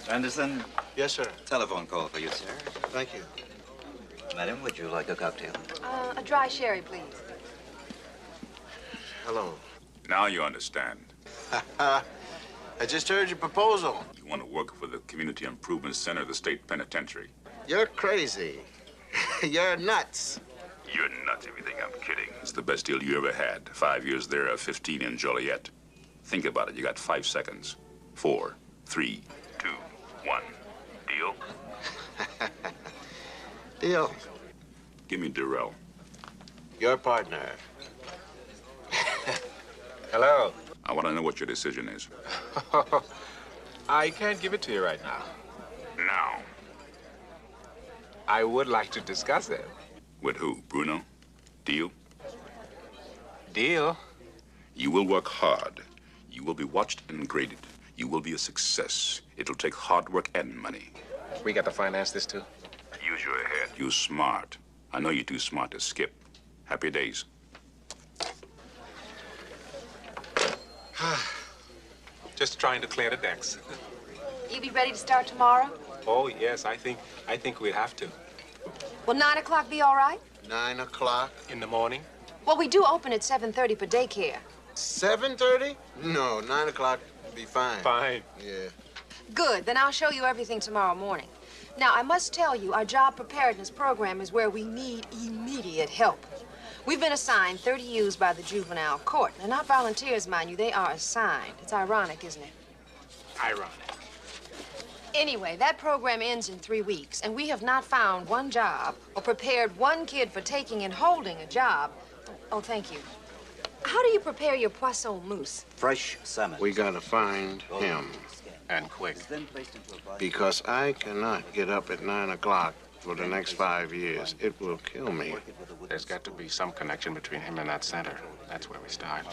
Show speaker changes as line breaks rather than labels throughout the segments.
Anderson,
Yes, sir.
telephone call for you, sir.
Thank you.
Madam, would you like a cocktail?
A dry sherry, please.
Hello.
Now you understand.
I just heard your proposal.
You want to work for the Community Improvement Center of the State Penitentiary.
You're crazy. You're nuts.
You're nuts if you think I'm kidding. It's the best deal you ever had. 5 years there, 15 in Joliet. Think about it. You got 5 seconds. 4, 3, 2, 1. Deal?
Deal.
Give me Durrell.
Your partner. Hello.
I want to know what your decision is.
I can't give it to you right now.
Now.
I would like to discuss it.
With who? Bruno? Deal?
Deal?
You will work hard. You will be watched and graded. You will be a success. It'll take hard work and money.
We got to finance this too?
Use your head. You're smart. I know you're too smart to skip. Happy days.
Just trying to clear the decks.
You be ready to start tomorrow?
Oh yes, I think we'd have to.
Will 9 o'clock be all right?
9 o'clock.
In the morning?
Well, we do open at 7:30 for daycare.
7:30? No, 9 o'clock would be fine.
Fine.
Yeah.
Good, then I'll show you everything tomorrow morning. Now, I must tell you, our job preparedness program is where we need immediate help. We've been assigned 30 youths by the juvenile court. They're not volunteers, mind you, they are assigned. It's ironic, isn't it?
Ironic.
Anyway, that program ends in 3 weeks, and we have not found one job or prepared one kid for taking and holding a job. Oh, thank you. How do you prepare your poisson mousse?
Fresh salmon.
We gotta find him.
And quick.
Then placed into a box.
Because I cannot get up at 9 o'clock for the next 5 years. It will kill me.
There's got to be some connection between him and that center. That's where we start.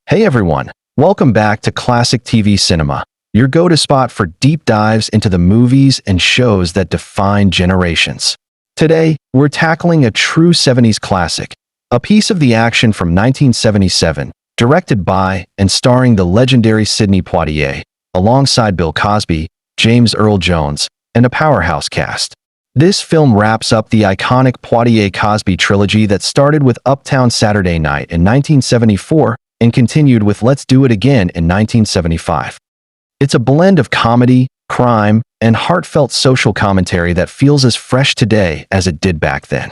Hey everyone, welcome back to Classic TV Cinema, your go-to spot for deep dives into the movies and shows that define generations. Today, we're tackling a true 70s classic, a piece of the action from 1977, directed by and starring the legendary Sidney Poitier, alongside Bill Cosby, James Earl Jones, and a powerhouse cast. This film wraps up the iconic Poitier-Cosby trilogy that started with Uptown Saturday Night in 1974 and continued with Let's Do It Again in 1975. It's a blend of comedy, crime, and heartfelt social commentary that feels as fresh today as it did back then.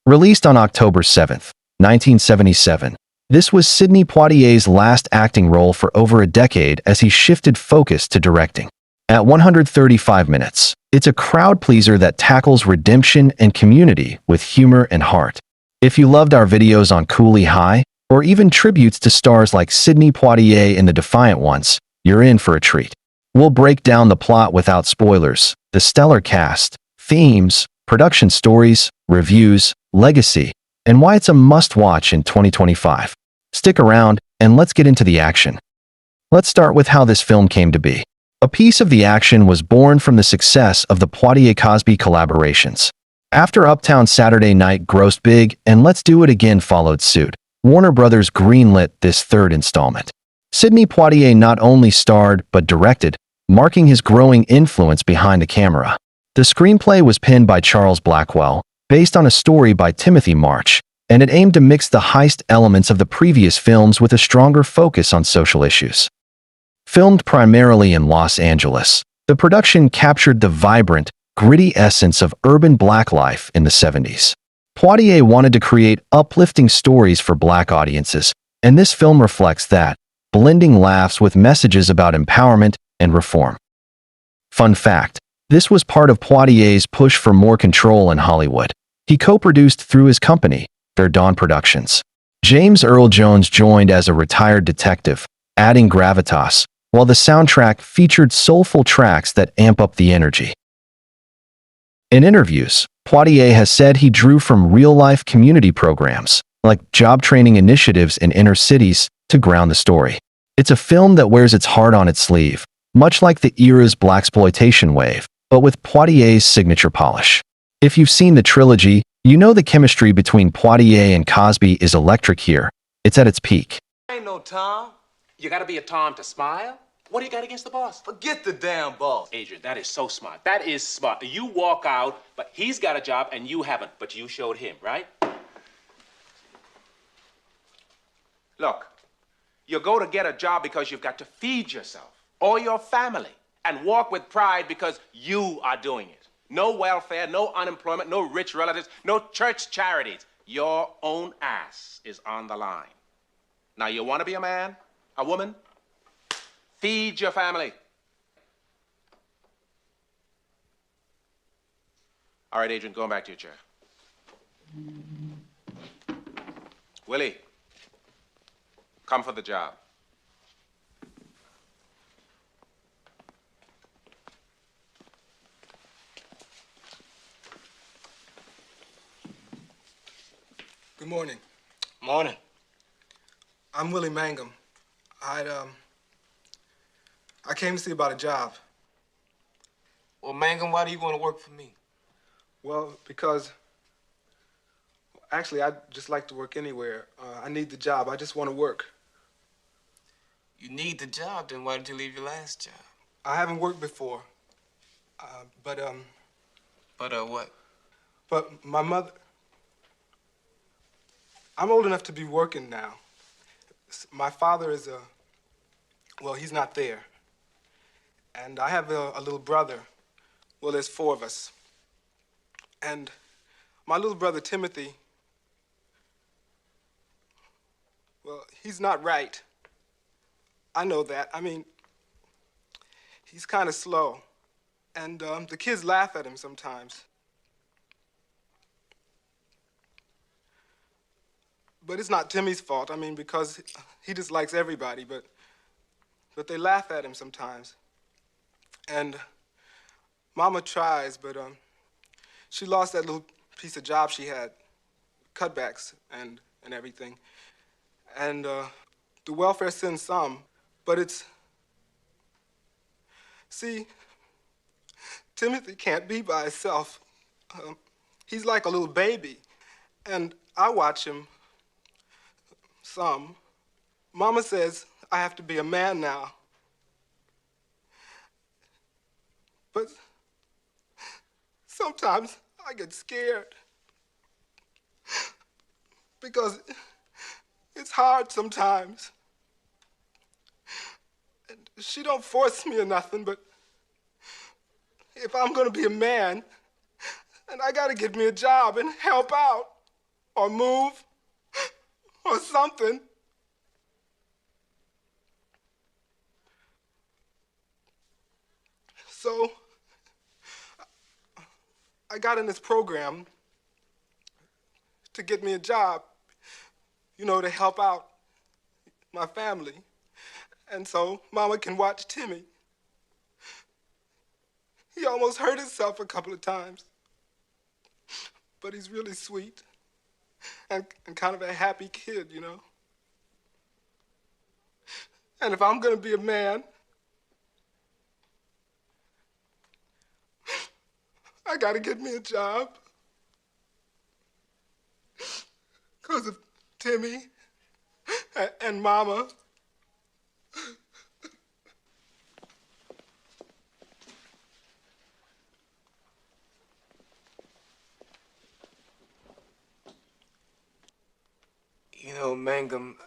Released on October 7, 1977, this was Sidney Poitier's last acting role for over a decade as he shifted focus to directing. At 135 minutes, it's a crowd pleaser that tackles redemption and community with humor and heart. If you loved our videos on Cooley High, or even tributes to stars like Sidney Poitier in The Defiant Ones, you're in for a treat. We'll break down the plot without spoilers, the stellar cast, themes, production stories, reviews, legacy, and why it's a must-watch in 2025. Stick around, and let's get into the action. Let's start with how this film came to be. A piece of the action was born from the success of the Poitier-Cosby collaborations. After Uptown Saturday Night grossed big and Let's Do It Again followed suit, Warner Brothers greenlit this third installment. Sidney Poitier not only starred but directed, marking his growing influence behind the camera. The screenplay was penned by Charles Blackwell, based on a story by Timothy March, and it aimed to mix the heist elements of the previous films with a stronger focus on social issues. Filmed primarily in Los Angeles, the production captured the vibrant, gritty essence of urban black life in the 70s. Poitier wanted to create uplifting stories for black audiences, and this film reflects that, blending laughs with messages about empowerment and reform. Fun fact, this was part of Poitier's push for more control in Hollywood. He co-produced through his company, Verdun Productions. James Earl Jones joined as a retired detective, adding gravitas, while the soundtrack featured soulful tracks that amp up the energy. In interviews, Poitier has said he drew from real-life community programs, like job training initiatives in inner cities, to ground the story. It's a film that wears its heart on its sleeve, much like the era's blaxploitation wave, but with Poitier's signature polish. If you've seen the trilogy, you know the chemistry between Poitier and Cosby is electric here. It's at its peak.
Ain't no Tom.
You gotta be a Tom to smile? What do you got against the boss?
Forget the damn boss.
Adrian, that is so smart. That is smart. You walk out, but he's got a job and you haven't, but you showed him, right? Look, you go to get a job because you've got to feed yourself or your family and walk with pride because you are doing it. No welfare, no unemployment, no rich relatives, no church charities. Your own ass is on the line. Now, you want to be a man, a woman? Feed your family. All right, Adrian, going back to your chair. Willie, come for the job.
Good morning.
Morning.
I'm Willie Mangum. I came to see about a job.
Well, Mangum, why do you want to work for me?
Well, because actually, I'd just like to work anywhere. I need the job. I just want to work.
You need the job, then why did you leave your last job?
I haven't worked before. But
what?
But my mother... I'm old enough to be working now. My father is well, he's not there. And I have a little brother. Well, there's 4 of us. And my little brother, Timothy, well, he's not right. I know that. I mean, he's kind of slow. And the kids laugh at him sometimes. But it's not Timmy's fault. I mean, because he just likes everybody, but they laugh at him sometimes. And Mama tries, but she lost that little piece of job she had, cutbacks and everything. And the welfare sends some, but it's... See, Timothy can't be by himself. He's like a little baby, and I watch him some. Mama says I have to be a man now. But sometimes I get scared because it's hard sometimes. And she don't force me or nothing, but if I'm gonna be a man, and I gotta get me a job and help out or move or something. So I got in this program to get me a job, you know, to help out my family. And so Mama can watch Timmy. He almost hurt himself a couple of times. But he's really sweet and kind of a happy kid, you know. And if I'm gonna be a man, I gotta get me a job. 'Cause of Timmy and Mama.
You know, Mangum,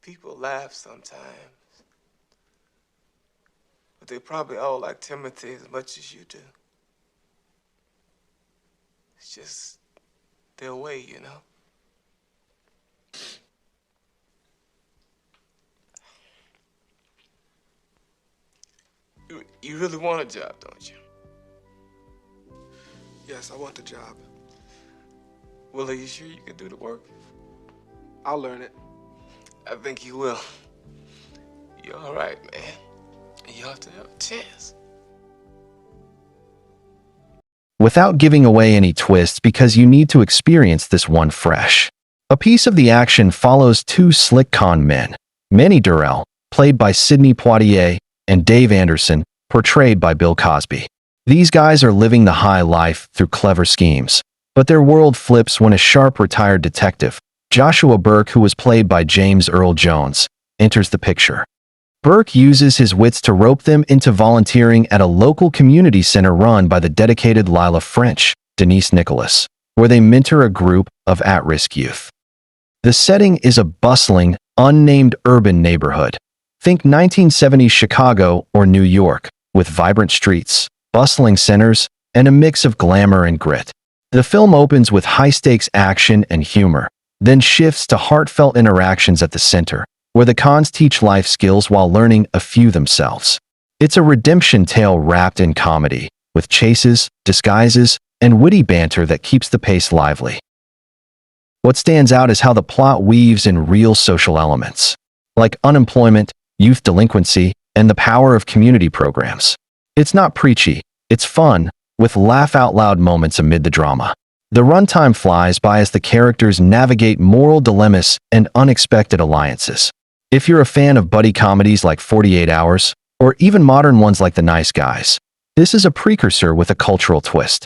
people laugh sometimes. But they probably all like Timothy as much as you do. It's just their way, you know? You really want a job, don't you?
Yes, I want the job.
Well, are you sure you can do the work?
I'll learn it.
I think you will. You're all right, man. You ought to have a chance.
without giving away any twists because you need to experience this one fresh. A piece of the action follows two slick con men, Manny Durrell, played by Sidney Poitier, and Dave Anderson, portrayed by Bill Cosby. These guys are living the high life through clever schemes, but their world flips when a sharp retired detective, Joshua Burke, who was played by James Earl Jones, enters the picture. Burke uses his wits to rope them into volunteering at a local community center run by the dedicated Lila French, Denise Nicholas, where they mentor a group of at-risk youth. The setting is a bustling, unnamed urban neighborhood. Think 1970s Chicago or New York, with vibrant streets, bustling centers, and a mix of glamour and grit. The film opens with high-stakes action and humor, then shifts to heartfelt interactions at the center, where the cons teach life skills while learning a few themselves. It's a redemption tale wrapped in comedy, with chases, disguises, and witty banter that keeps the pace lively. What stands out is how the plot weaves in real social elements, like unemployment, youth delinquency, and the power of community programs. It's not preachy, it's fun, with laugh-out-loud moments amid the drama. The runtime flies by as the characters navigate moral dilemmas and unexpected alliances. If you're a fan of buddy comedies like 48 Hours, or even modern ones like The Nice Guys, this is a precursor with a cultural twist.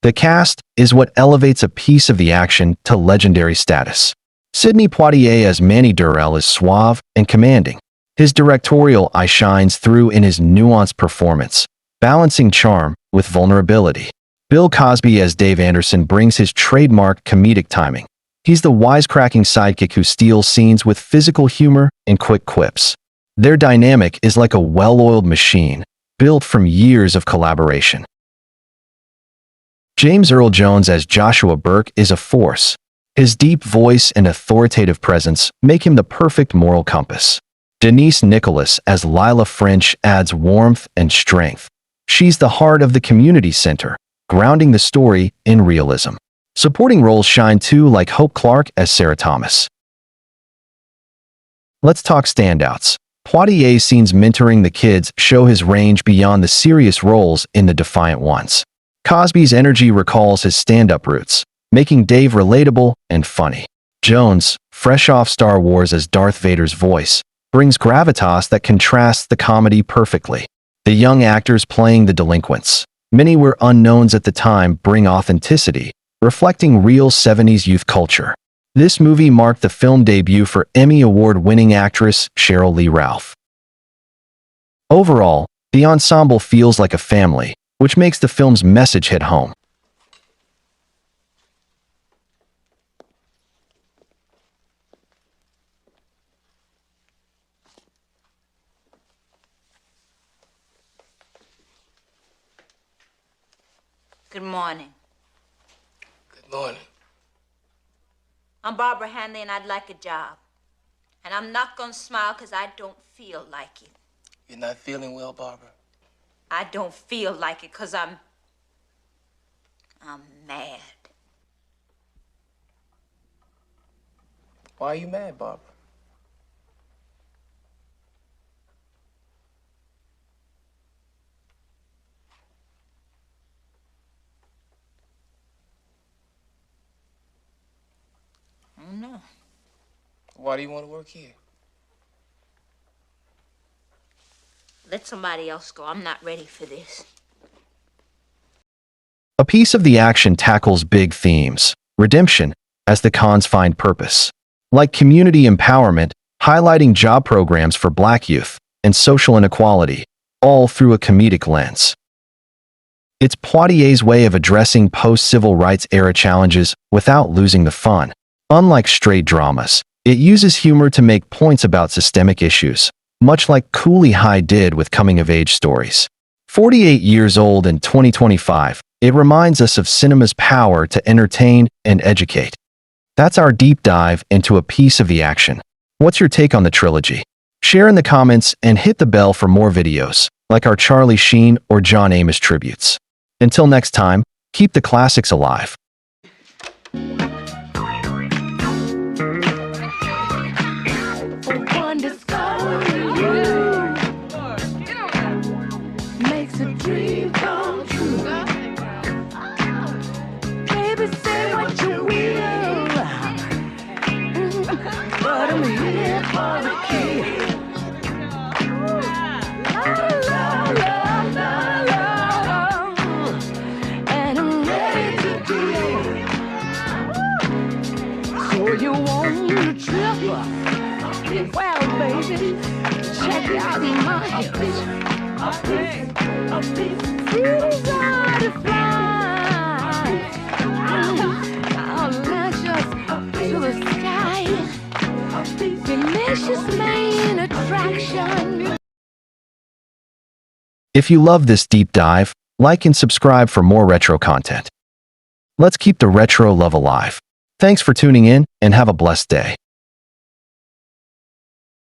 The cast is what elevates a piece of the action to legendary status. Sidney Poitier as Manny Durrell is suave and commanding. His directorial eye shines through in his nuanced performance, balancing charm with vulnerability. Bill Cosby as Dave Anderson brings his trademark comedic timing. He's the wisecracking sidekick who steals scenes with physical humor and quick quips. Their dynamic is like a well-oiled machine, built from years of collaboration. James Earl Jones as Joshua Burke is a force. His deep voice and authoritative presence make him the perfect moral compass. Denise Nicholas as Lila French adds warmth and strength. She's the heart of the community center, grounding the story in realism. Supporting roles shine too, like Hope Clark as Sarah Thomas. Let's talk standouts. Poitier's scenes mentoring the kids show his range beyond the serious roles in The Defiant Ones. Cosby's energy recalls his stand-up roots, making Dave relatable and funny. Jones, fresh off Star Wars as Darth Vader's voice, brings gravitas that contrasts the comedy perfectly. The young actors playing the delinquents, many were unknowns at the time, bring authenticity, reflecting real 70s youth culture. This movie marked the film debut for Emmy Award-winning actress Cheryl Lee Ralph. Overall, the ensemble feels like a family, which makes the film's message hit home.
Good morning.
Good morning.
I'm Barbara Hanley, and I'd like a job. And I'm not gonna smile because I don't feel like it.
You're not feeling well, Barbara?
I don't feel like it because I'm mad.
Why are you mad, Barbara?
I don't know.
Why do you want to work here?
Let somebody else go. I'm not ready for this.
A piece of the action tackles big themes, redemption, as the cons find purpose, like community empowerment, highlighting job programs for Black youth, and social inequality, all through a comedic lens. It's Poitier's way of addressing post-civil rights era challenges without losing the fun. Unlike straight dramas, it uses humor to make points about systemic issues, much like Cooley High did with coming-of-age stories. 48 years old in 2025, it reminds us of cinema's power to entertain and educate. That's our deep dive into a piece of the action. What's your take on the trilogy? Share in the comments and hit the bell for more videos, like our Charlie Sheen or John Amos tributes. Until next time, keep the classics alive.
One discovery makes a dream come true. out my hips. These are the flies. I'll launch us to the sky. Delicious main attraction.
If you love this deep dive, like and subscribe for more retro content. Let's keep the retro love alive. Thanks for tuning in and have a blessed day.